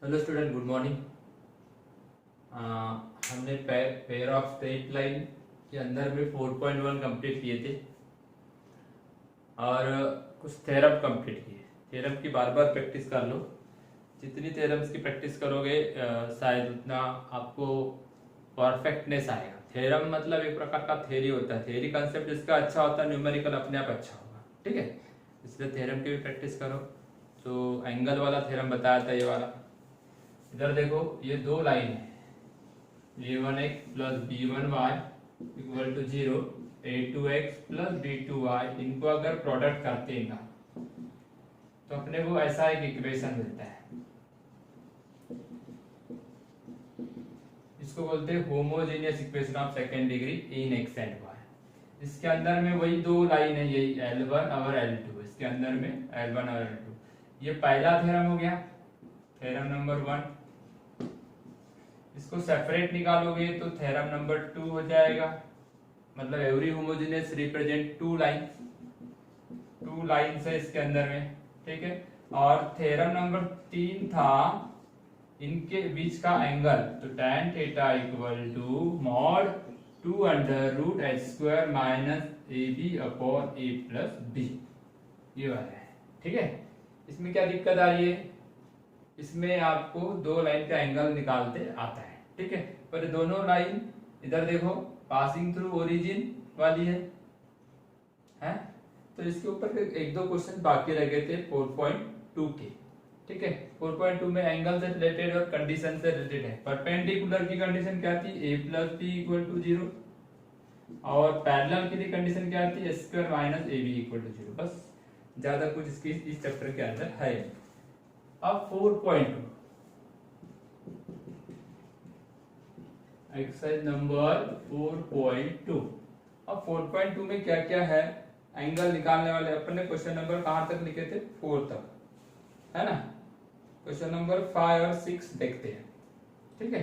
Hello student, good morning. हमने pair of straight line के अंदर में 4.1 कंप्लीट किए थे और कुछ थ्योरम कंप्लीट किए। थ्योरम की बार बार प्रैक्टिस कर लो। जितनी थ्योरम्स की प्रैक्टिस करोगे शायद उतना आपको परफेक्टनेस आएगा। थ्योरम मतलब एक प्रकार का थ्योरी होता है। थ्योरी कंसेप्ट जिसका अच्छा होता है, न्यूमेरिकल अपने आप अच्छा होगा। ठीक है, इसलिए थ्योरम की भी प्रैक्टिस करो। तो एंगल वाला थ्योरम बताया था, ये वाला। इधर देखो, ये दो लाइन है, a1x plus b1y equal to 0, a2x plus b2y। इनको अगर प्रोडक्ट करते हैं ना तो अपने को ऐसा एक इक्वेशन मिलता है। इसको बोलते हैं homogeneous equation of second degree in x and y. इसके अंदर में वही दो लाइन है, यही L1 और L2। इसके अंदर में L1 और L2। ये पहला थ्योरम हो गया, थ्योरम नंबर 1। इसको सेपरेट निकालोगे तो थ्योरम नंबर 2 हो जाएगा। मतलब every homogeneous represent two lines है इसके अंदर में। ठीक है, और थ्योरम नंबर 3 था इनके बीच का एंगल, तो tan theta equal to mod 2 under root h square minus ab upon a plus b। ये वाला है। ठीक है, इसमें क्या दिक्कत आ रही है? इसमें आपको दो लाइन का एंगल निकालते आता है। ठीक है, पर दोनों लाइन इधर देखो पासिंग थ्रू ओरिजिन वाली है? तो इसके ऊपर एक दो क्वेश्चन बाकी रह गए थे 4.2 के। ठीक है, 4.2 में एंगल से रिलेटेड और कंडीशन से रिलेटेड है। परपेंडिकुलर की कंडीशन क्या थी? a plus b equal to 0। और पैरेलल के लिए कंडीशन क्या थी? s square minus a b equal to 0। बस, ज्यादा कुछ इसकी इस चैप्टर के अंदर है। अब 4.2 एक्सरसाइज नंबर 4.2। अब 4.2 में क्या क्या है? एंगल निकालने वाले अपन ने क्वेश्चन नंबर कहां तक लिखे थे? 4 तक, है ना? क्वेश्चन नंबर 5 और 6 देखते हैं। ठीक है,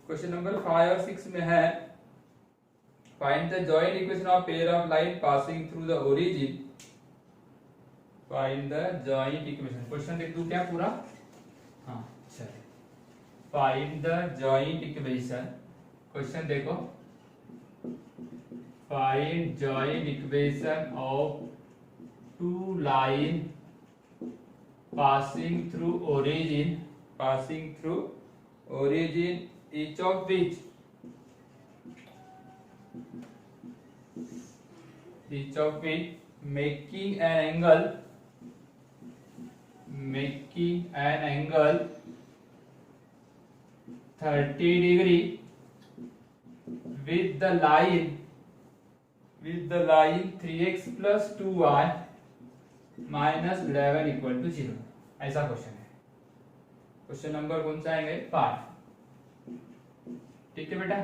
क्वेश्चन नंबर 5 और 6 में है find the joint equation of pair of line passing through the origin. Find the joint equation. Question देख दूं क्या पूरा? हाँ चलिए, find the joint equation. Question देखो, find joint equation of two line passing through origin, each of which making an angle 30 degree with the line 3x plus 2y minus 11 equal to 0। ऐसा question है। Question number कौन सा आएंगे? 5। ठीक है बेटा,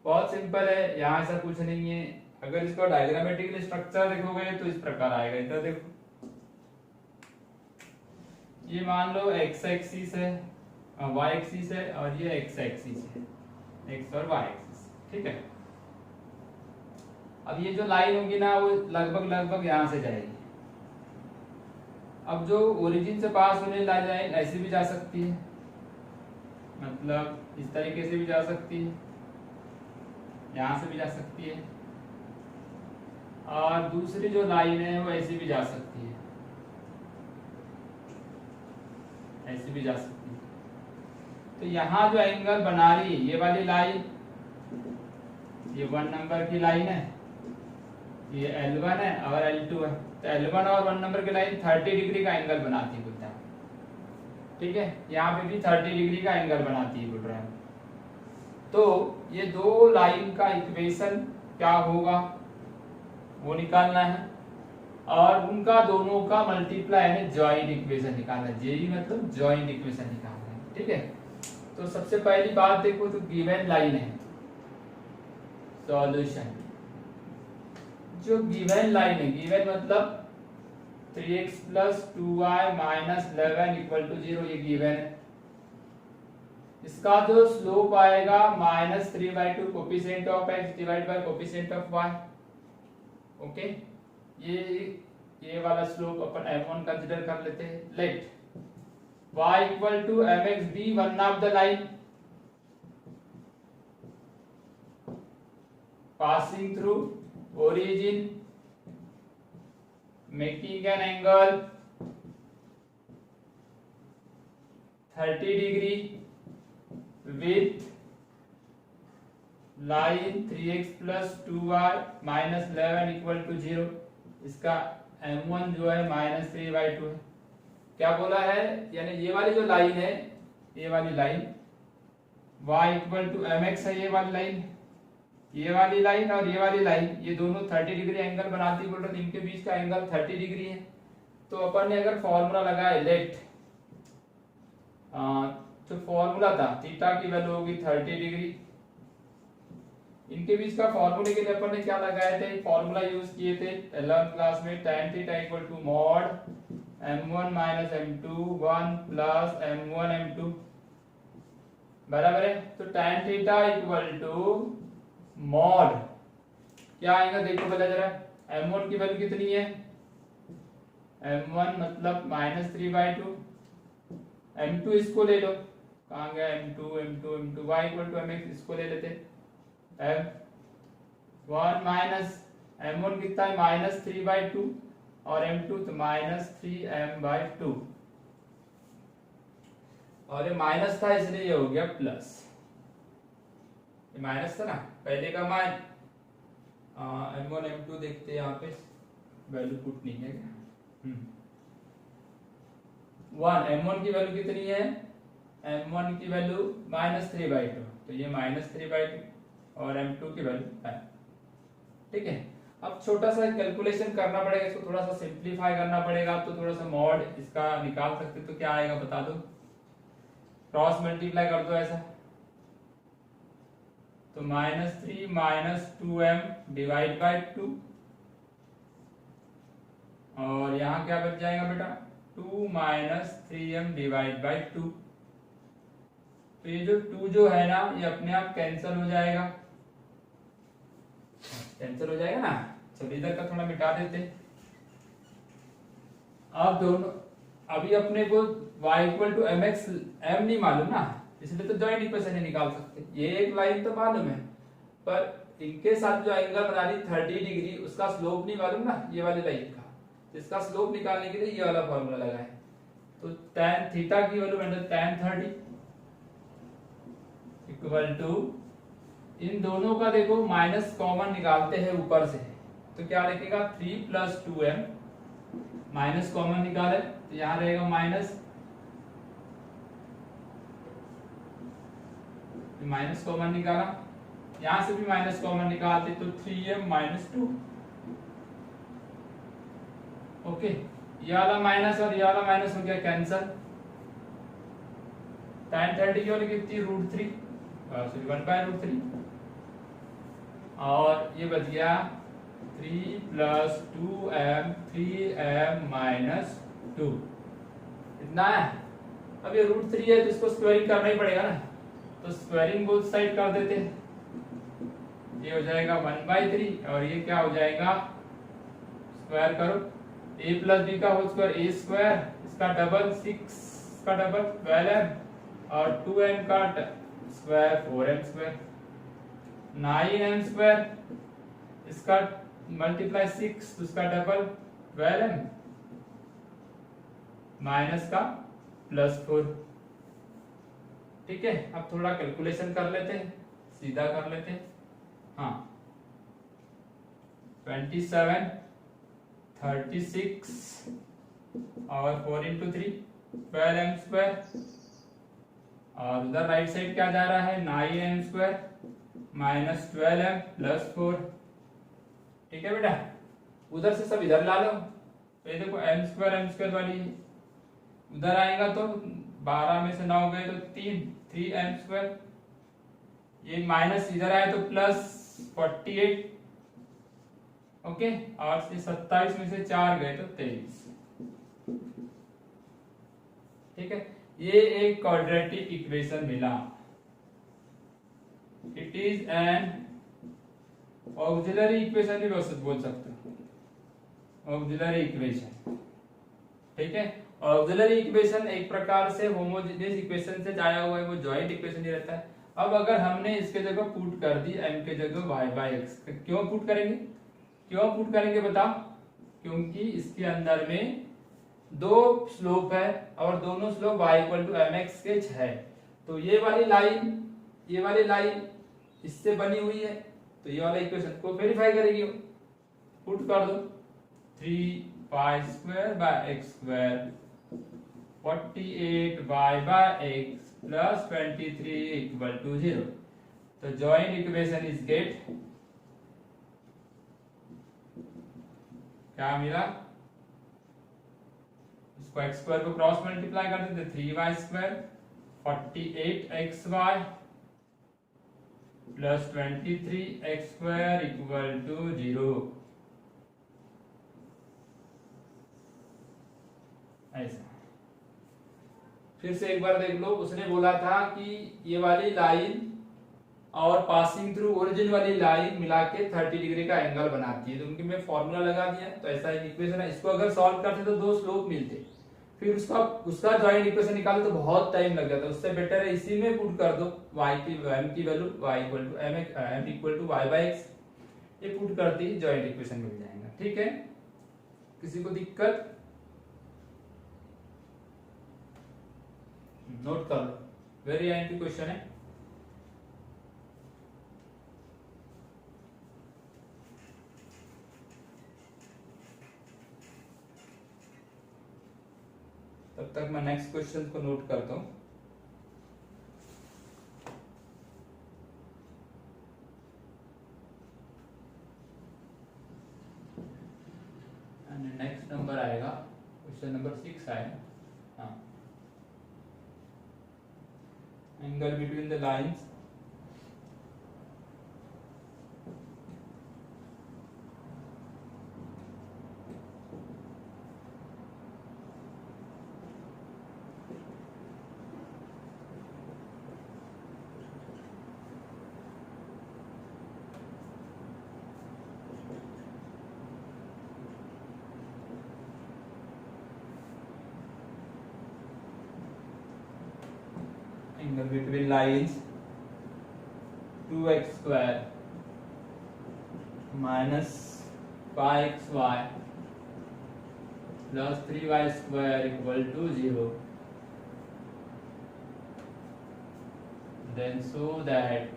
बहुत सिंपल है, यहाँ ऐसा कुछ नहीं है। अगर इसका डायग्रामेटिकल स्ट्रक्चर देखोगे तो इस प्रकार आएगा। इधर देखो, ये मान लो x एक्सिस है, y एक्सिस है, और ये x एक्सिस है, x और y एक्सिस। ठीक है, अब ये जो लाइन होगी ना वो लगभग यहां से जाएगी। अब जो ओरिजिन से पास होने लाइन ऐसे भी जा सकती है, मतलब इस तरीके से भी जा सकती है, यहां से भी जा सकती है, और दूसरी जो लाइन है वो ऐसे भी जा सकती है, ऐसे भी जा सकती है। तो यहाँ जो एंगल बना रही है ये वाली लाइन, ये 1 नंबर की लाइन है, ये L1 है और L2 है। तो L1 और 1 नंबर की लाइन 30 डिग्री का एंगल बनाती है, बोलता है। ठीक है, यहाँ पे भी 30 डिग्री का एंगल बनाती है, बोल रहा है। तो ये दो लाइन का इक्वेशन क्या होगा वो निकालना है, और उनका दोनों का मल्टीप्लाई यानी जॉइंट इक्वेशन निकालना है। जेई मतलब जॉइंट इक्वेशन निकालना है। ठीक है, तो सबसे पहली बात देखो, तो गिवन लाइन है, सॉल्यूशन। जो गिवन लाइन है, गिवन मतलब 3x plus 2y minus 11 equal to 0, ये गिवन है। इसका जो स्लोप आएगा -3/2 coefficient of x divide by coefficient of y। Okay, ये वाला स्लोप अपन m1 कंसीडर कर लेते हैं। Let y equal to mx be one of the line passing through origin making an angle 30 degree with line 3x plus 2y minus 11 equal to 0। इसका m1 जो है minus 3/2 है। क्या बोला है, यानी ये वाली जो लाइन है, ये वाली line y equal to mx है, ये वाली लाइन, ये वाली लाइन और ये वाली लाइन, ये दोनों 30 डिग्री एंगल बनाती, बोल रहे इनके बीच का एंगल 30 डिग्री है। तो अपन ने अगर फॉर्मूला लगाया लेट, तो फॉर्मूला था थीटा की वैल्यू होगी 30 डिग्री, इनके बीच का फॉर्मूले के लिए अपन ने क्या लगाए थे, फॉर्मूला यूज किए थे 11th क्लास में, tan theta equal to mod m1 minus m2 1 plus m1 m2 बराबर है। तो tan theta equal to mod क्या आएगा देखो पता जरा, m1 की वैल्यू कितनी है, m1 मतलब माइनस 3/2, m2 इसको ले लो, कहाँ गया m2 m2 m2, y equal to mx इसको ले लेते, m1 माइनस m1 कितना है माइनस 3/2 और m2 तो माइनस 3m/2, और ये माइनस था इसलिए ये हो गया प्लस, ये माइनस था ना पहले का मान। m1 m2 देखते हैं यहाँ पे वैल्यू पुट नहीं है क्या, 1 m1 की वैल्यू कितनी है, m1 की वैल्यू माइनस 3/2, तो ये माइनस 3/2 और m2 की वैल्यू है। ठीक है, अब छोटा सा कैलकुलेशन करना पड़ेगा, इसको थोड़ा सा सिंप्लीफाई करना पड़ेगा, तो थोड़ा सा मॉड इसका निकाल सकते, तो क्या आएगा बता दो, क्रॉस मल्टीप्लाई कर दो ऐसा, तो minus 3 minus 2m divide by 2, और यहाँ क्या बच जाएगा बेटा 2 माइनस 3m डिवाइड बाई 2। तो ये जो 2 जो है ना ये अपने आप कैंसिल हो जाएगा, कैंसिल हो जाएगा ना। चलो इधर का थोड़ा मिटा देते। अब दोनों अभी अपने को y equal to mx m नहीं मालूम ना, इसलिए तो जॉइंट इक्वेशन नहीं निकाल सकते। ये एक लाइन तो मालूम है, पर इनके साथ जो एंगल बना रही 30 डिग्री, उसका स्लोप नहीं मालूम ना ये वाली लाइन का, इसका स्लोप निकालने के लिए ये वाला फॉर्मूला लगाए। तो tan थीटा की वैल्यू बन tan 30 इक्वल टू, इन दोनों का देखो माइनस कॉमन निकालते हैं ऊपर से, तो क्या लिखेगा 3 प्लस 2m, माइनस कॉमन निकाले तो यहां रहेगा माइनस, माइनस कॉमन निकाला, यहां से भी माइनस कॉमन निकालते तो 3m माइनस 2। ओके, ये वाला माइनस और ये वाला माइनस हो गया कैंसल। tan 30 की वैल्यू कितनी √3, सॉरी 1/√3, और ये बच गया 3 प्लस 2m 3m माइनस 2, इतना है। अब ये √3 है तो इसको स्क्वायरिंग करना ही पड़ेगा ना, तो स्क्वायरिंग बोथ साइड कर देते हैं, ये हो जाएगा 1/3 और ये क्या हो जाएगा, स्क्वायर करो a प्लस बी का होल स्क्वायर a स्क्वायर, इसका डबल 6 का डबल 12m और 2m का square 4m square, 9m square, इसका मल्टीप्लाई 6 तो इसका डबल 12m माइनस का प्लस 4। ठीक है, अब थोड़ा कैलकुलेशन कर लेते हैं, सीधा कर लेते हैं। हाँ 27 36 और 4 इंटू 3 12m स्क्वायर, और उधर राइट साइड क्या जा रहा है 9m square minus 12m plus 4। ठीक है बेटा, उधर से सब इधर ला लो, तो ये देखो m स्क्वायर वाली है, उधर आएगा तो 12 में से 9 गए तो 3m स्क्वायर, ये माइनस इधर आए तो प्लस 48। ओके, और 27 में से 4 गए तो 23। ठीक है, ये एक क्वाड्रेटिक इक्वेशन मिला, it is an auxiliary equation भी बोल सकते हो, ऑक्सिलरी इक्वेशन। ठीक है, ऑक्सिलरी इक्वेशन एक प्रकार से होमोजेनियस इक्वेशन से आया हुआ है, वो जॉइंट इक्वेशन ही रहता है। अब अगर हमने इसके जगह पुट कर दी m के जगह y बाई एक्स, क्यों पुट करेंगे, क्यों पुट करेंगे बताओ? क्योंकि इसके अंदर में दो स्लोप है और दोनों slope y equal to m x के है। तो ये वाली लाइन इससे बनी हुई है, तो ये वाला इक्वेशन को वेरीफाई करेगी। पुट कर दो 3 square by x square 48 y by x plus 23 equal to 0। तो जॉइंट इक्वेशन इज गेट, क्या मिला? इसको एक्स स्क्वायर को क्रॉस मल्टीप्लाई कर देते 3y square 48xy plus 23x square equal to 0। ऐसा फिर से एक बार देख लो, उसने बोला था कि ये वाली लाइन और पासिंग थ्रू ओरिजिन वाली लाइन मिला के 30 डिग्री का एंगल बनाती है, तो उनके में फॉर्मूला लगा दिया। तो ऐसा एक इक्वेशन है, इसको अगर सॉल्व करते तो दो स्लोप मिलते, फिर उसका जॉइंट इक्वेशन निकालो तो बहुत टाइम लग जाता है। उससे बेटर है इसी में पुट कर दो y की value y equal to m equal to y by x, ये पुट करते ही जॉइंट इक्वेशन मिल जाएगा। ठीक है, किसी को दिक्कत? नोट कर लो, वेरी आईएमपी क्वेश्चन है। तब तक मैं नेक्स्ट क्वेश्चन को नोट करता हूं। नेक्स्ट नंबर आएगा, क्वेश्चन नंबर 6 आएगा। हाँ, angle between the lines angle between lines 2x square minus 5xy plus 3y square equal to 0. Then show that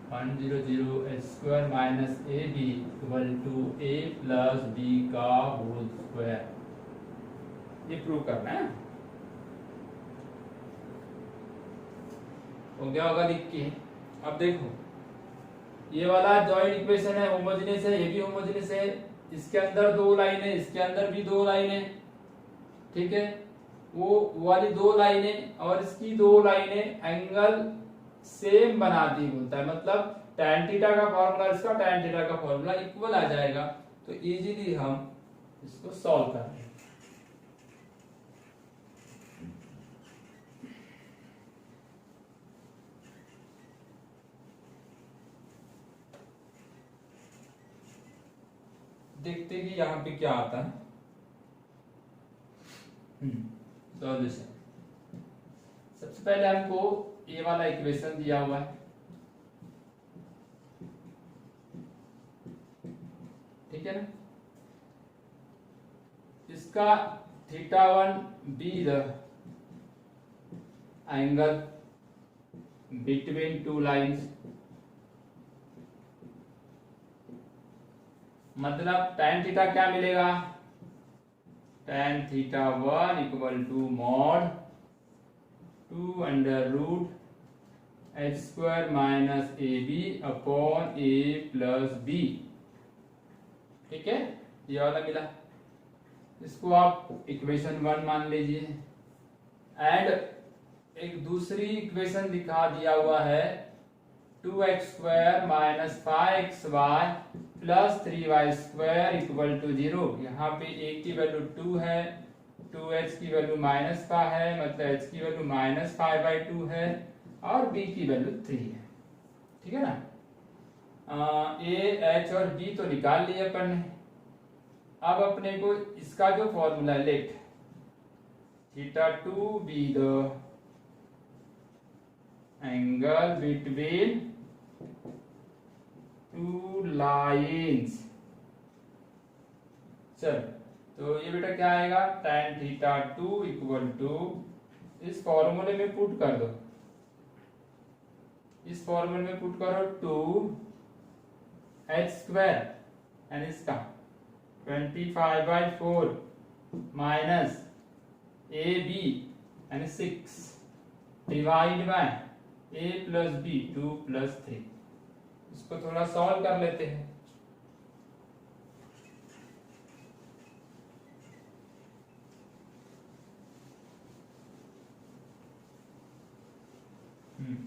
100 square minus a b equal to a plus b का whole square, ये prove करना है। हो गया होगा लिख के। अब देखो, ये वाला जॉइंट इक्वेशन है, होमोजेनियस है, ये भी होमोजेनियस है। इसके अंदर दो लाइनें, इसके अंदर भी दो लाइनें, ठीक है। वो वाली दो लाइनें और इसकी दो लाइनें एंगल सेम बनाती बोलता है, मतलब tan थीटा का फॉर्मूला इसका tan थीटा का फॉर्मूला इक्वल आ जाएगा। तो इजीली हम इसको सॉल्व कर लेंगे। देखते कि यहाँ पे क्या आता है। सॉल्यूशन, सबसे पहले हमको ये वाला इक्वेशन दिया हुआ है, ठीक है ना। इसका θ1 be the angle between two lines, मतलब tan थीटा क्या मिलेगा, tan θ1 equal to mod 2 under root h square minus a b upon a plus b, ठीक है। ये वाला मिला, इसको आप इक्वेशन 1 मान लीजिए। एंड एक दूसरी इक्वेशन दिखा दिया हुआ है 2x square minus 5xy plus 3y square equal to 0। यहाँ पे a की वैल्यू 2 है, 2h की वैल्यू -5 है, मतलब h की वैल्यू -5/2 है और b की वैल्यू 3 है। ठीक है ना। ए एच और बी तो निकाल लिया अपन ने। अब अपने को इसका जो फॉर्मूला है, let theta to be the angle between two lines. चल, तो ये बेटा क्या आएगा, tan theta two equal to, इस फॉर्मूले में पुट कर दो, इस फॉर्मूले में पुट करो 2h² एंड इसका 25/4 minus AB and 6 divide by A plus B 2 प्लस 3। इसको थोड़ा सॉल्व कर लेते हैं।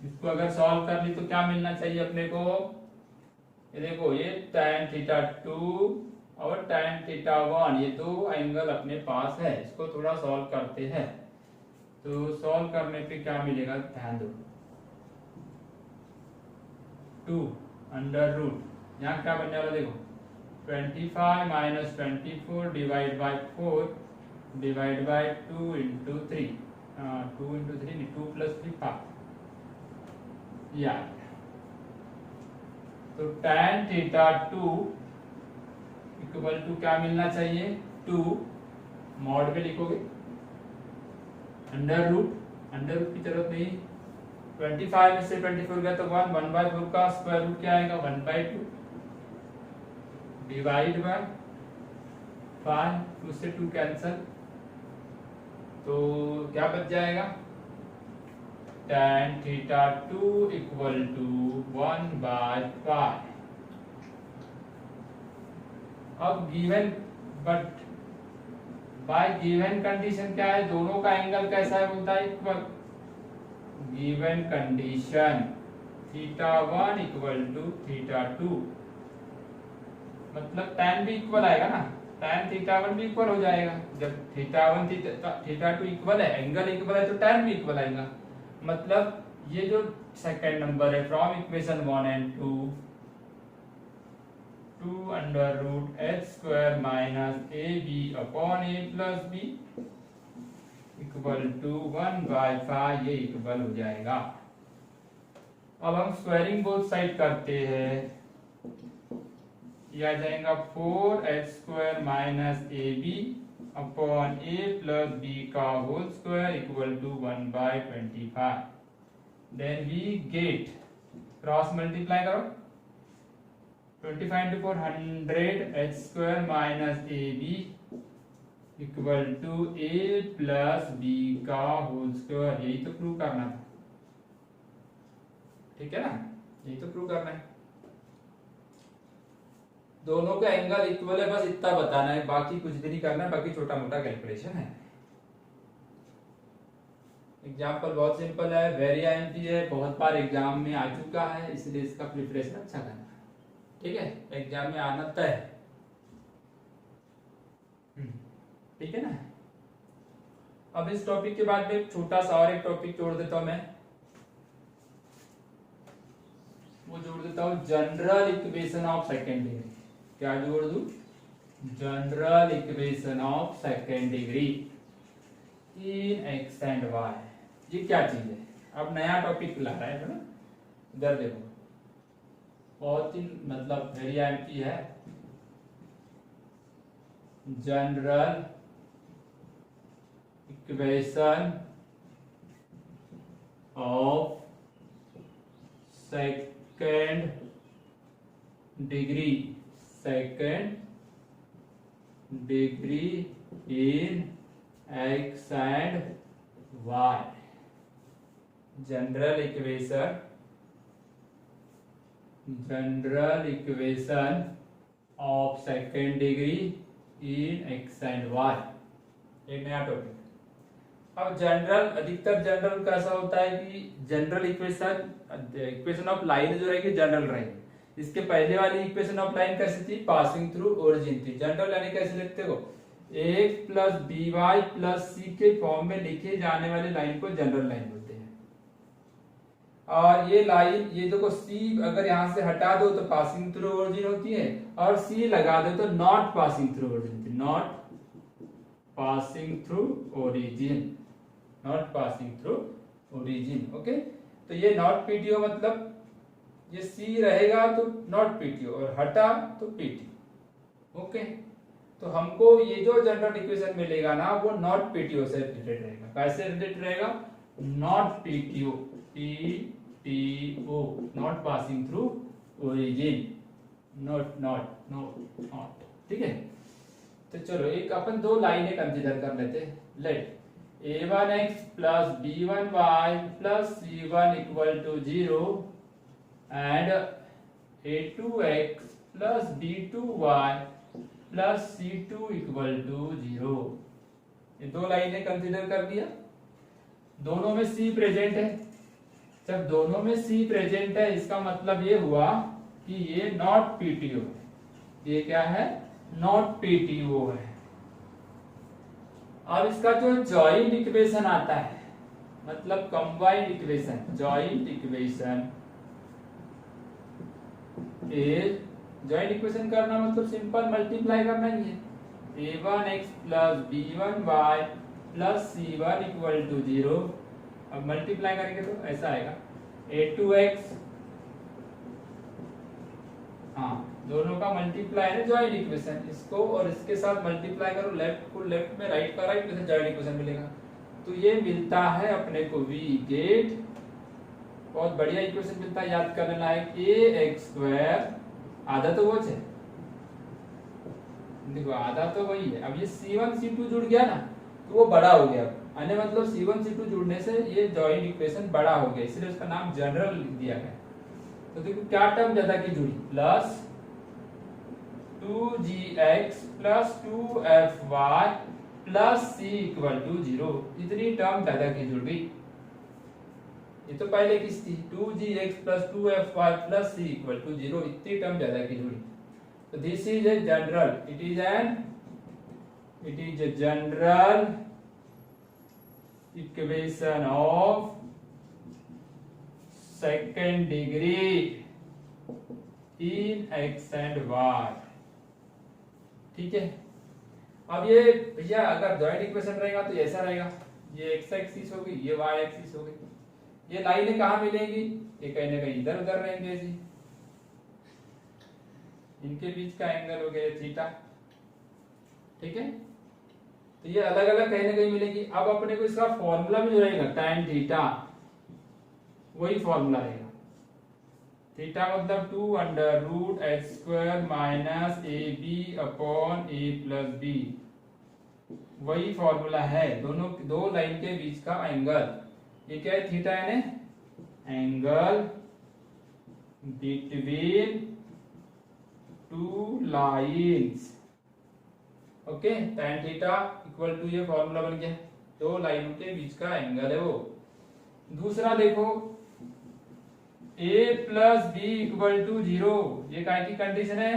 इसको अगर सॉल्व कर ली तो क्या मिलना चाहिए अपने को, ये देखो, ये tan थीटा टू और tan थीटा वन, ये दो एंगल अपने पास है। इसको थोड़ा सॉल्व करते हैं। तो सॉल्व करने पे क्या मिलेगा, ध्यान दो, 2 अंडर रूट, यहाँ क्या बनने वाला देखो, 25 माइनस 24 divide by 4 divide by 2 into 3, 2 into 3 नहीं, 2 प्लस 3 5, या तो tan theta two equal to क्या मिलना चाहिए, 2 मॉड में लिखोगे, अंडर रूट की जरूरत नहीं, 25 में से 24 गया तो 1/4 का स्क्वायर रूट क्या आएगा, 1/2 डिवाइड बाय 5, 2 से 2 कैंसल, तो क्या बच जाएगा, tan theta two equal to 1/5। अब given, but by given condition क्या है, दोनों का एंगल कैसा है बोलता है, equal. Given condition theta one equal to theta two, मतलब tan भी इक्वल आएगा ना, tan थीटा वन भी इक्वल हो जाएगा। जब theta one theta two equal है, एंगल इक्वल है, तो tan भी इक्वल आएगा। मतलब ये जो सेकंड नंबर है, from equation 1 and 2, 2 under root h square minus AB upon A plus B equal to 1/5, ये इक्वल हो जाएगा। अब हम स्क्वायरिंग बोथ साइड करते हैं, यह आ जाएगा 4h square minus AB upon A plus B का whole square equal to 1/25। Then we get, cross multiply करो, 25 into 4 100 h square minus AB equal to A plus B का होल स्क्वायर। यही तो प्रूव करना था, ठीक है ना, यही तो प्रूव करना है। दोनों का एंगल इक्वल है, बस इतना बताना है, बाकी कुछ भी नहीं करना है, बाकी छोटा मोटा कैलकुलेशन है। एग्जाम्पल बहुत सिंपल है, वेरी आईएमपी है, बहुत बार एग्जाम में आ चुका है, इसलिए इसका प्रिपरेशन अच्छा करना, ठीक है, एग्जाम में आना तय है, ठीक है ना। अब इस टॉपिक के बाद में छोटा सा और एक टॉपिक जोड़ देता हूं मैं, वो जोड़ देता हूं general equation of second degree. क्या जोड़ दूं, general equation of second degree in x and y. ये क्या चीज है, अब नया टॉपिक ला रहा है ना, इधर देखो, बहुत ही मतलब वेरी आईएमपी है। General equation of second degree, second degree in x and y. General equation of second degree in x and y, एक नया टॉपिक। अब जनरल, अधिकतर जनरल कैसा होता है कि जनरल इक्वेशन ऑफ लाइन जो रहेगी जनरल रहेगी। इसके पहले वाली इक्वेशन ऑफ लाइन कैसी थी, पासिंग थ्रू ओरिजिन थी। जनरल यानी कैसे लिखते हो, a plus b y plus c के फॉर्म में लिखे जाने वाली लाइन को जनरल लाइन बोलते हैं। और ये लाइन, ये देखो सी अगर यहाँ से हटा दो तो पासिंग थ्रू ओरिजिन होती है, और सी लगा दो तो not passing through origin, not passing through origin, not passing through origin. Okay, तो ये नॉट पीटीओ मतलब ये सी रहेगा तो नॉट पीटीओ और हटा तो पीटीओ। ओके, तो हमको ये जो जनरल इक्वेशन मिलेगा ना वो नॉट पीटीओ से रिलेटेड रहेगा। कैसे रिलेटेड रहेगा? Not PTO, PTO, not passing through origin, not not not not. ठीक है, तो चलो एक अपन दो लाइनें कंसीडर कर लेते हैं। Let a1x plus b1y plus c1 equal to 0 and a2x plus b2y plus c2 equal to 0। ये दो लाइनें कंसीडर कर दिया, दोनों में c प्रेजेंट है। जब दोनों में c प्रेजेंट है इसका मतलब ये हुआ कि ये नॉट पीटीओ है। ये क्या है? नॉट पीटीओ है। अब इसका जो जॉइंट इक्वेशन आता है, मतलब combined equation, joint equation joint equation करना मतलब सिंपल मल्टीप्लाई करना ही है। a1x plus b1y plus c1 equal to 0। अब मल्टीप्लाई करेंगे तो ऐसा आएगा a2x, हाँ दोनों का मल्टीप्लाई है जॉइंट इक्वेशन, इसको और इसके साथ मल्टीप्लाई करो, लेफ्ट को लेफ्ट में, राइट का राइट में, जॉइंट इक्वेशन मिलेगा। तो ये मिलता है अपने को वी गेट, बहुत बढ़िया इक्वेशन मिलता है, याद कर लेना है ax², आधा तो वो है, देखो आधा तो वही है। अब ये c1 c2 जुड़ गया ना तो वो बड़ा हो गया, यानी मतलब c1 c2 जुड़ने से ये जॉइंट इक्वेशन बड़ा हो गया, इसलिए उसका नाम जनरल लिख दिया गया। तो देखो क्या टर्म ज्यादा की जुड़ी, plus 2gx plus 2fy plus c equal to 0, इतनी टर्म ज्यादा की जुड़ गई। ये तो पहले किस थी, 2gx plus 2fy plus c equal to 0, इतनी टर्म ज्यादा की जुड़ी। तो this is a general, it is a general equation of second degree in x and y। ठीक है, अब ये भैया अगर जॉइंट इक्वेशन रहेगा तो ऐसा रहेगा, ये x एक्सिस होगी, ये y एक्सिस होगी। ये लाइनें कहाँ मिलेंगी? ये कहीं ना कहीं इधर उधर रहेंगे ऐसी, इनके बीच का एंगल हो गया थीटा। ठीक है, तो ये अलग अलग कहीं ना कहीं मिलेगी। अब अपने को इसका फॉर्मूला भी जो रहेगा tan थीटा, वही फॉर्मूला रहेगा। थीटा मतलब 2√h² minus ab upon a plus b, वही फॉर्मूला है। दोनों दो लाइन के बीच का एंगल, ये क्या है? थीटा यानी angle between two lines. Okay, tan theta equal to, ये फॉर्मूला बन गया, दो लाइनों के बीच का एंगल है वो। दूसरा देखो a plus b equal to 0, ये काय की कंडीशन है?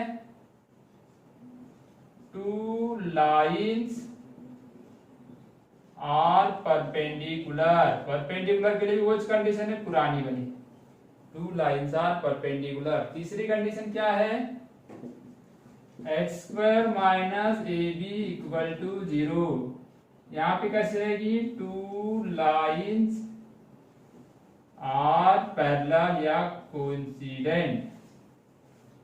Two lines are perpendicular, perpendicular के लिए भी वो कंडीशन है पुरानी वाली, टू लाइन्स आर परपेंडिकुलर। तीसरी कंडीशन क्या है? h² minus ab equal to 0। यहाँ पे कैसे रहेगी? टू लाइन्स आर पैरेलल या कोइंसिडेंट,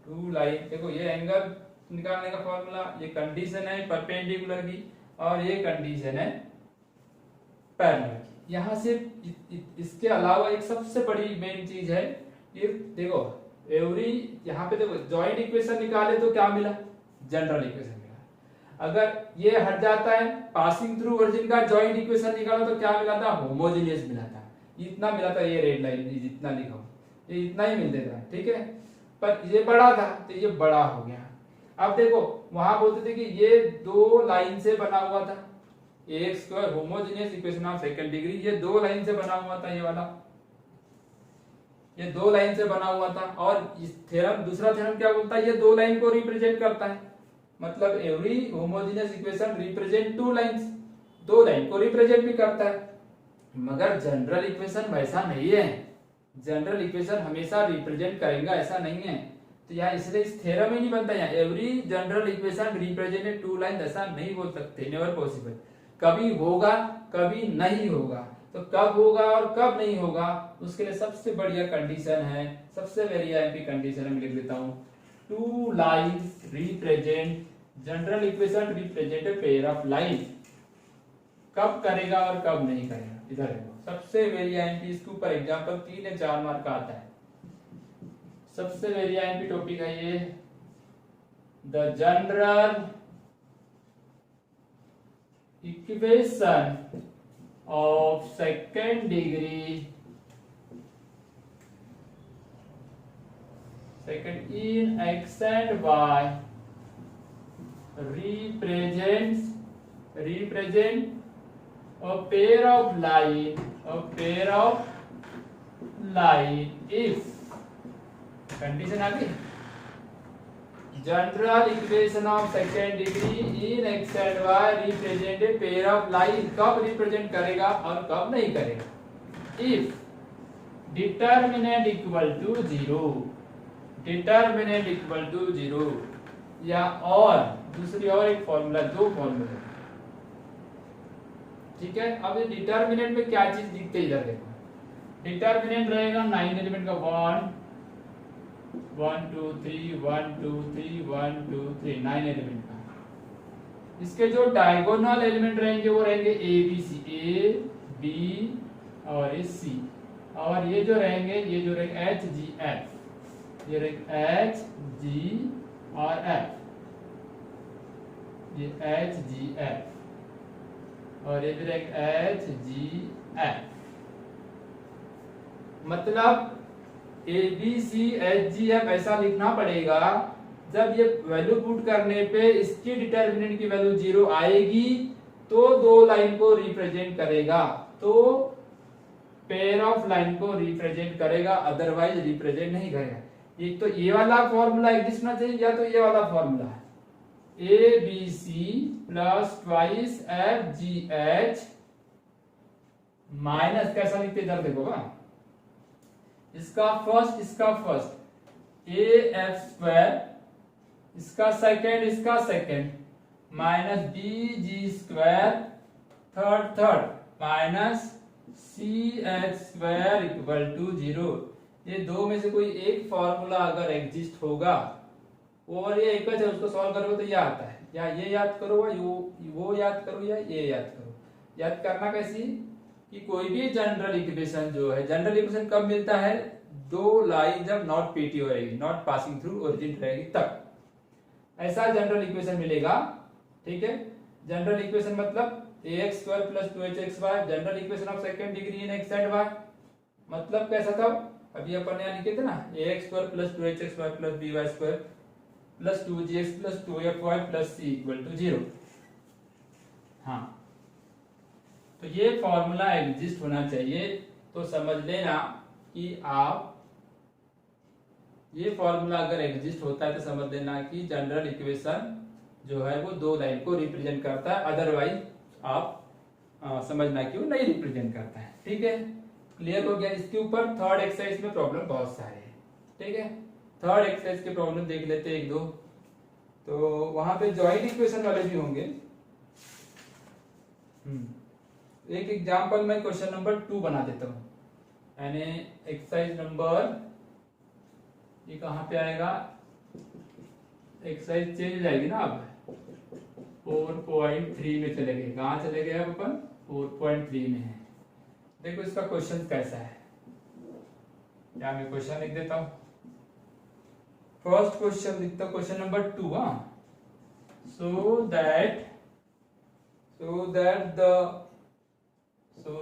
टू लाइन। देखो ये एंगल निकालने का फॉर्मूला, ये कंडीशन है परपेंडिकुलर की और ये कंडीशन है पैरेलल की। यहाँ से इसके अलावा एक सबसे बड़ी मेन चीज है, ये देखो एवरी, यहाँ पे देखो जॉइंट इक्वेशन निकाले तो क्या मिला? जनरल इक्वेशन मिला। अगर ये हट जाता है, पासिंग थ्रू ओरिजिन का जॉइंट इक्वेशन निकाला तो क्या मिला था? होमोजेनियस मिला था, इतना मिला था। ये रेड लाइन जितना लिखा हो ये इतना ही मिल देता है। ठीक है, पर ये बड़ा था तो ये बड़ा हो गया। अब देखो वहां बोलते थे कि ये दो लाइन से बना हुआ था, ax² homogeneous equation of second degree, ये दो लाइन से बना हुआ था, ये वाला ये दो लाइन से बना हुआ था। और इस थ्योरम, दूसरा थ्योरम क्या बोलता है? ये दो लाइन को रिप्रेजेंट करता है, मतलब every homogeneous equation represent two lines, दो लाइन को रिप्रेजेंट भी करता है। मगर जनरल इक्वेशन वैसा नहीं है। जनरल इक्वेशन हमेशा रिप्रेजेंट करेगा ऐसा नहीं है। तो यहाँ इसलिए इस थ्योरम ही नहीं बनता, यहाँ every general equation represented two line ऐसा नहीं बोल सकते, नेवर पॉसिबल। कभी होगा कभी नहीं होगा, तो कब होगा और कब नहीं होगा उसके लिए सबसे बढ़िया कंडीशन है, सबसे वेरी आईएमपी कंडीशन मैं लिख देता हूँ, two lines represent general equation represent a pair of line. कब करेगा और कब नहीं करेगा, इधर देखो सबसे वेरी आईएमपी, इसके ऊपर एग्जांपल 3 या 4 मार्क का आता है। सबसे वेरी आईएमपी टॉपिक है ये, the general equation of second degree in x and y represent a pair of line if condition आ गई, general equation of second degree in x and y represent a pair of line. कब represent करेगा और कब नहीं करेगा, if determinant equal to 0, determinant equal to 0, या और दूसरी और एक फॉर्मूला, 2 फॉर्मूला, ठीक है। अब ये डिटर्मिनेंट में क्या चीज दिखते इधर देखो, डिटर्मिनेंट रहेगा 9 एलिमेंट का 1 2 3 1 2 3 1 2 3 9 एलिमेंट का। इसके जो डायगोनल एलिमेंट रहेंगे वो रहेंगे ए बी सी, ए बी और ए सी, और ये जो रहेंगे एच जी एफ, ये रहेंगे एच जी और एफ, ये एच जी एफ और ये भी रहेंगे एच जी एफ। मतलब a b c h g f ऐसा लिखना पड़ेगा, जब ये वैल्यू पुट करने पे इसकी डिटर्मिनेंट की वैल्यू 0 आएगी तो 2 लाइन को रिप्रेजेंट करेगा, तो पेयर ऑफ लाइन को रिप्रेजेंट करेगा, अदरवाइज रिप्रेजेंट नहीं करेगा। एक तो ये वाला फॉर्मूला एग्जिस्ट होना चाहिए, या तो ये वाला फॉर्मूला है, a b c plus twice f g h minus, कैसा लिखते इधर देखो, इसका फर्स्ट ए एफ स्क्वायर, इसका second minus b g square third minus c h square equal to 0। ये दो में से कोई एक फॉर्मूला अगर एग्जिस्ट होगा और ये एक है, उसको सॉल्व करोगे तो ये आता है, या ये याद करो या वो याद करो या ये याद करो। याद करना कैसी कि कोई भी जनरल इक्वेशन जो है, जनरल इक्वेशन कब मिलता है, 2 लाइन जब नॉट पीटी रहेगी, नॉट पासिंग थ्रू ओरिजिन रहेगी तब ऐसा जनरल इक्वेशन मिलेगा, ठीक है। जनरल इक्वेशन मतलब ax square plus 2hxy, general equation of second degree in x and y। मतलब कैसा था, अभी अपन यहाँ लिखे थे ना, ax square plus 2hxy plus by square plus 2gx plus 2fy plus c equal to 0। हाँ, तो ये फॉर्मूला एग्जिस्ट होना चाहिए। तो समझ लेना कि आप ये फॉर्मूला अगर एग्जिस्ट होता है तो समझ लेना कि जनरल इक्वेशन जो है वो 2 लाइन को रिप्रेजेंट करता है, अदरवाइज आप समझना कि वो नहीं रिप्रेजेंट करता है, ठीक है। क्लियर हो गया। इसके ऊपर थर्ड एक्सरसाइज में प्रॉब्लम बहुत सारे हैं, ठीक है। थर्ड एक्सरसाइज के प्रॉब्लम देख लेते हैं 1-2। तो वहां पे जॉइंट इक्वेशन वाले भी होंगे। एक एग्जांपल में क्वेश्चन नंबर 2 बना देता हूं, यानी एक्सरसाइज नंबर, ये कहां पे आएगा, एक्सरसाइज चेंज जाएगी ना, अब 4.3 में चले गए। कहां चले गए अब अपन, 4.3 में है। देखो इसका क्वेश्चन कैसा है, या मैं क्वेश्चन लिख देता हूं। फर्स्ट क्वेश्चन लिखता हूं, क्वेश्चन नंबर 2। सो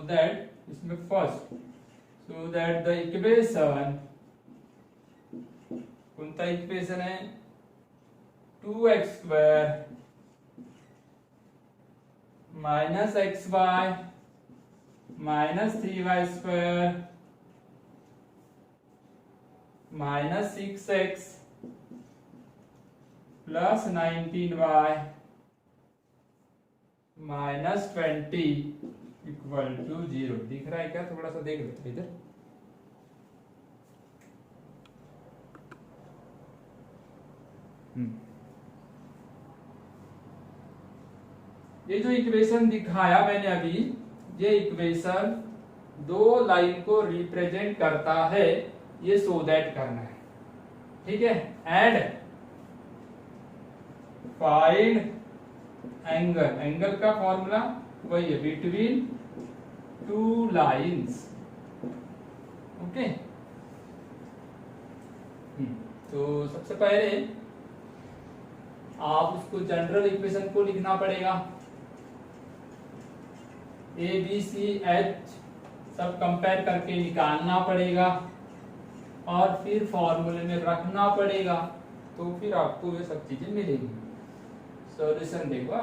दैट इसमें first, so that the equation, कौन सा इक्वेशन है, 2x square minus x y minus 3y square minus 6x plus 19y minus 20 equal to 0। दिख रहा है क्या, थोड़ा सा देख लेते इधर। ये जो इक्वेशन दिखाया मैंने अभी, ये इक्वेशन दो लाइन को रिप्रेजेंट करता है, ये सो दैट करना है, ठीक है। एंड फाइंड एंगल, एंगल का फॉर्मूला वही है, बिटवीन टू लाइंस, ओके। तो सबसे पहले आप उसको जनरल इक्वेशन को लिखना पड़ेगा, ए बी सी एच सब कंपेयर करके निकालना पड़ेगा और फिर फॉर्मूले में रखना पड़ेगा, तो फिर आपको ये सब चीजें मिलेंगी। सॉल्यूशन देखो,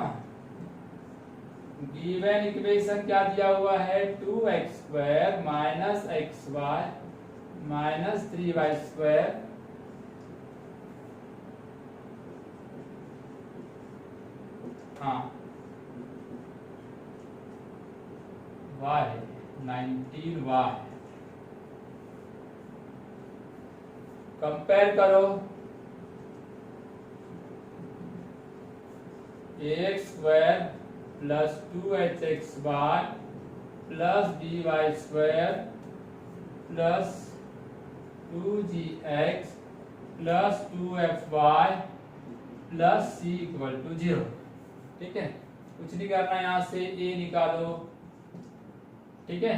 गिवन इक्वेशन क्या दिया हुआ है, 2x² minus xy minus 3y², हाँ y 19y, कंपेयर करो ax² plus 2hxy plus dy² plus 2gx plus 2fy plus c equal to 0, ठीक है। कुछ नहीं करना, यहां से a निकालो, ठीक है।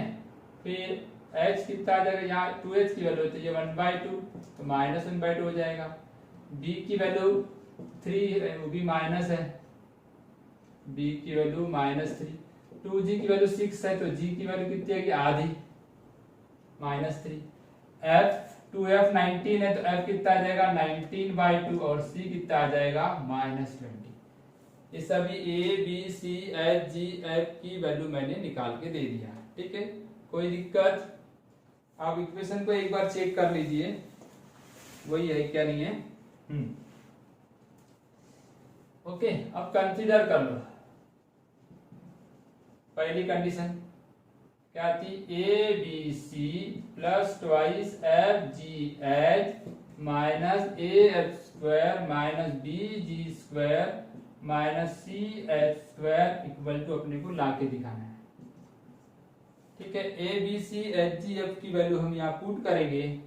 फिर h कितना आ जाएगा, यहाँ 2h की वैल्यू होती है 1/2, तो माइनस 1/2 हो जाएगा। b की वैल्यू 3 है, वो भी माइनस है, b की वैल्यू -3। 2g की वैल्यू 6 है, तो g की वैल्यू कितनी है, आधी, -3। f 19 है, तो f कितना आ जाएगा 19/2 और c कितना आ जाएगा -20। ये सभी a b c h g f की वैल्यू मैंने निकाल के दे दिया, ठीक है। कोई दिक्कत? आप इक्वेशन को एक बार चेक कर लीजिए, वही है क्या नहीं है। ओके, अब कंसीडर कर लो पहली कंडीशन क्या थी, a b c plus twice f g h minus a f square minus b g square minus c h square equal to अपने को लाके दिखाना है, ठीक है। A b c h g f की वैल्यू हम यहाँ पुट करेंगे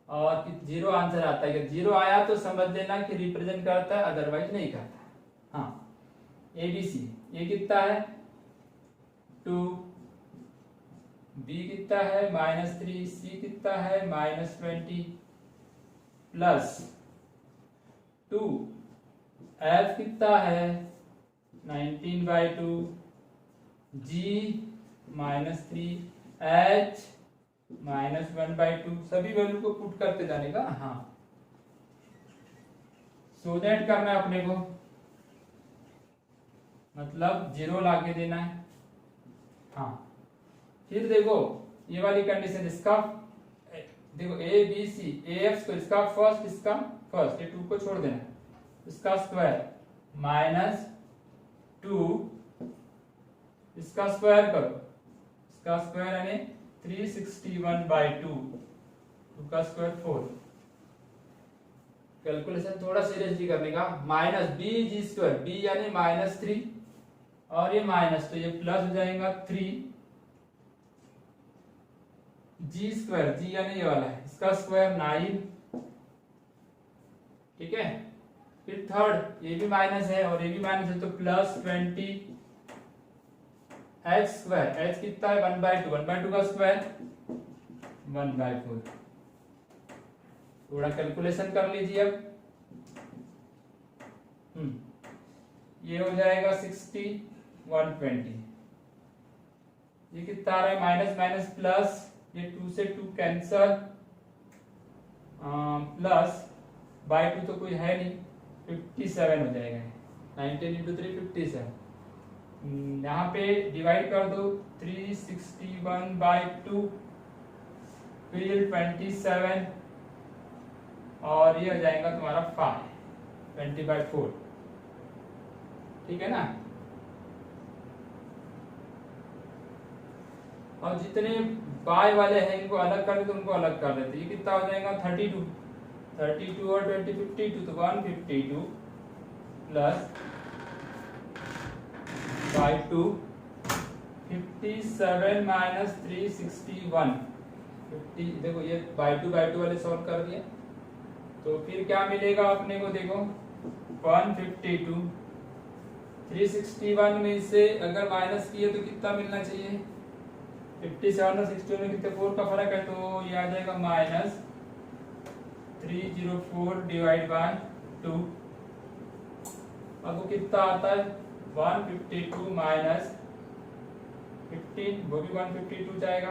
और 0 आंसर आता है। 0 आया तो समझ लेना कि रिप्रेजेंट करता है, अदरवाइज नहीं करता। हाँ, ए बी सी ये कितना है 2, बी कितना है -3, सी कितना है -20 प्लस 2, एफ कितना है 19/2, जी -3, एच -1/2, सभी वैल्यू को पुट करते जाने का। हाँ, सो दैट करना है अपने को, मतलब 0 लाके देना है। हाँ, फिर देखो ये वाली कंडीशन, इसका देखो a b c a f square, इसका फर्स्ट, इसका फर्स्ट, ये 2 को छोड़ देना, इसका स्क्वायर -2, इसका स्क्वायर करो, इसका स्क्वायर यानी 361/2, 2 का स्क्वायर 4। कैलकुलेशन थोड़ा सीरियसली करने का, minus b g square, B यानी -3 और ये माइनस, तो ये प्लस हो जाएगा 3, जी स्क्वायर, जी यानी ये वाला है, इसका स्क्वायर 9, ठीक है। फिर थर्ड, ये भी माइनस है और ये भी माइनस है, तो +20, एच स्क्वायर, एच कितना है 1/2, 1/2 का स्क्वायर 1/4। थोड़ा कैलकुलेशन कर लीजिए अब। ये हो जाएगा 60, 120, ये कितना आ रहा है माइनस माइनस प्लस, ये 2 से 2 कैंसल, प्लस बाय 2 तो कोई है नहीं, 57 हो जाएगा, 19 × 3 57। यहाँ पे डिवाइड कर दो, 361/2 फिर 27 और ये हो जाएगा तुम्हारा 5, 20/4, ठीक है ना। और जितने बाय वाले हैं इनको अलग कर देते, उनको अलग कर देते, ये कितना हो जाएगा 32, 32 और 20 52, तो 152 प्लस बाई 2 57 माइनस 361 50। देखो ये बाई टू वाले सॉल्व कर दिया, तो फिर क्या मिलेगा अपने को, देखो 152 361 में से अगर माइनस किए तो कितना मिलना चाहिए, 57 और 61 में कितने 4 का फर्क है, तो ये आ जाएगा माइनस 304 डिवाइड बाय 2। अब वो कितना आता है 152 माइनस 15, वो भी 152 जाएगा,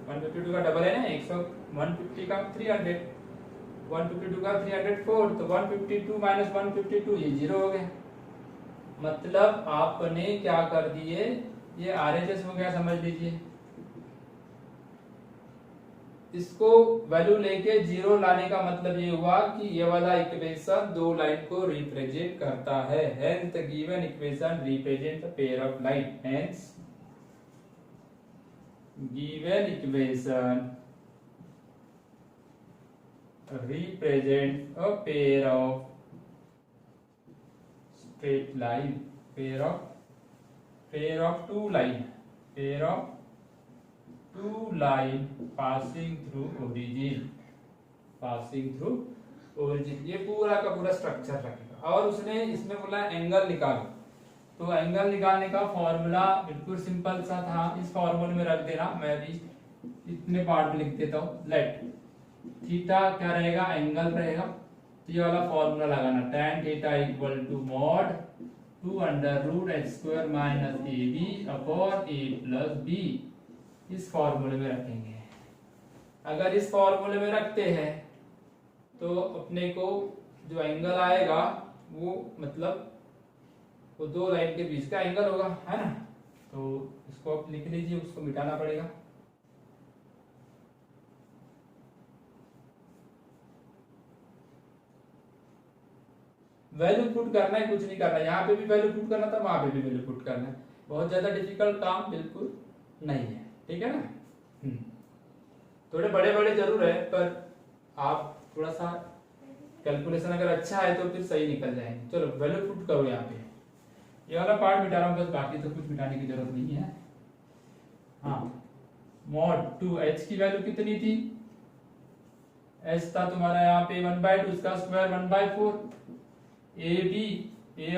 152 का डबल है ना 100, 150 का 300, 152 का 304, तो 152 माइनस 152 ये 0 हो गया। मतलब आपने क्या कर दिए, ये आरएचएस हो गया समझ लीजिए। इसको वैल्यू लेके 0 लाने का मतलब ये हुआ कि ये वाला इक्वेशन दो लाइन को रिप्रेजेंट करता है, hence the given equation represent the pair of line, hence given equation represent a pair of straight line, pair of two line passing through origin, ये पूरा का पूरा स्ट्रक्चर रखेगा। और उसने इसमें बोला एंगल निकालो, तो एंगल निकालने का फॉर्मूला बिल्कुल सिंपल सा था, इस फॉर्मूले में रख देना, मैं भी इतने पार्ट में लिख देता हूँ। लेट थीटा क्या रहेगा, एंगल रहेगा, तो ये वाला फॉर्मूला लगाना, tan theta equal to mod 2 under root h square minus ab upon a plus b, इस फॉर्मूले में रखेंगे। अगर इस फॉर्मूले में रखते हैं तो अपने को जो एंगल आएगा वो मतलब वो दो लाइन के बीच का एंगल होगा, है ना। तो इसको आप लिख लीजिए, उसको मिटाना पड़ेगा। वैल्यू पुट करना है, कुछ नहीं करना है, यहाँ पे भी वैल्यू पुट करना था, वहां पे भी वैल्यू पुट करना है, बहुत ज्यादा डिफिकल्ट काम बिल्कुल नहीं है, ठीक है ना। थोड़े बड़े बड़े जरूर है, पर आप थोड़ा सा कैलकुलेशन अगर अच्छा है तो फिर सही निकल जाएंगे। चलो वैल्यू पुट करो, यहाँ पे ये वाला पार्ट मिटा रहा हूँ बस, बाकी तो कुछ मिटाने की जरूरत नहीं है। हाँ, मॉड 2h की वैल्यू कितनी थी, h था तुम्हारा यहाँ पे 1/2, उसका स्क्वायर 1/4, a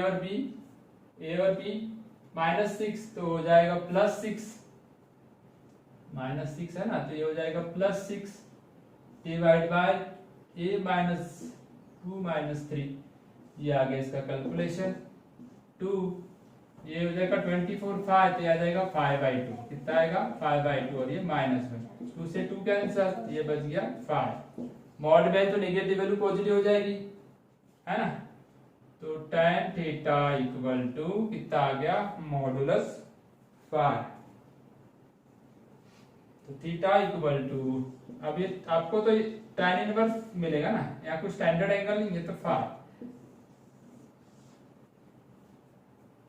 और b माइनस 6, तो हो जाएगा प्लस 6, माइनस 6 है ना, तो ये हो जाएगा plus 6 divide by a minus 2 minus 3, ये आ गया इसका कैलकुलेशन 2, ये हो जाएगा 24 5, तो ये आ जाएगा 5/2, कितना आएगा 5/2, और ये माइनस में 2 से 2 कैंसिल, ये बच गया 5। मॉड में तो नेगेटिव वैल्यू पॉजिटिव हो जाएगी, है ना। तो tan थीटा इक्वल टू कितना आ गया, मॉडुलस 5। तो थीटा इक्वल टू, अब ये आपको तो tan इनवर्स मिलेगा ना, यहाँ कुछ स्टैंडर्ड एंगल नहीं है, तो 5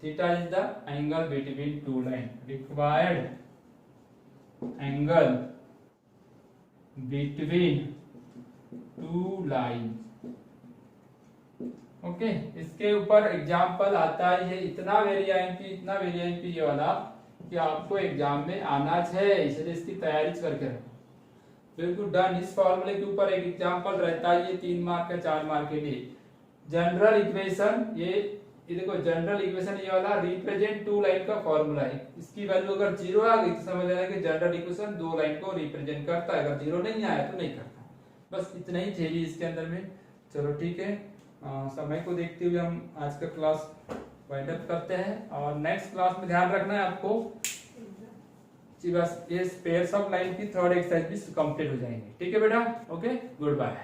theta is the angle between two lines, required angle between two lines। Okay, इसके ऊपर एग्जाम्पल आता है, इतना वेरिएंट ये वाला कि आपको एग्जाम में आना है, इसलिए इसकी तैयारी करके रखो। बिल्कुल डन। इस फॉर्मूले के ऊपर एक एग्जाम्पल रहता है, ये 3 मार्क का 4 मार्क के लिए। जनरल इक्वेशन, ये देखो जनरल इक्वेशन ये वाला रिप्रेजेंट टू लाइन का फॉर्मूला है, इसकी वैल्यू अगर 0 आ गई तो समझ लेना कि जनरल इक्वेशन दो लाइन को रिप्रेजेंट करता है, अगर 0 नहीं आया तो नहीं करता। बस इतना ही थ्योरी इसके अंदर में। चलो ठीक है, समय को देखते हुए हम आज का क्लास वाइंड अप करते हैं, और नेक्स्ट क्लास में ध्यान रखना है आपको, बस ये पेयर्स ऑफ लाइन की थर्ड एक्सरसाइज भी कंप्लीट हो जाएंगे। ठीक है बेटा, ओके, गुड बाय।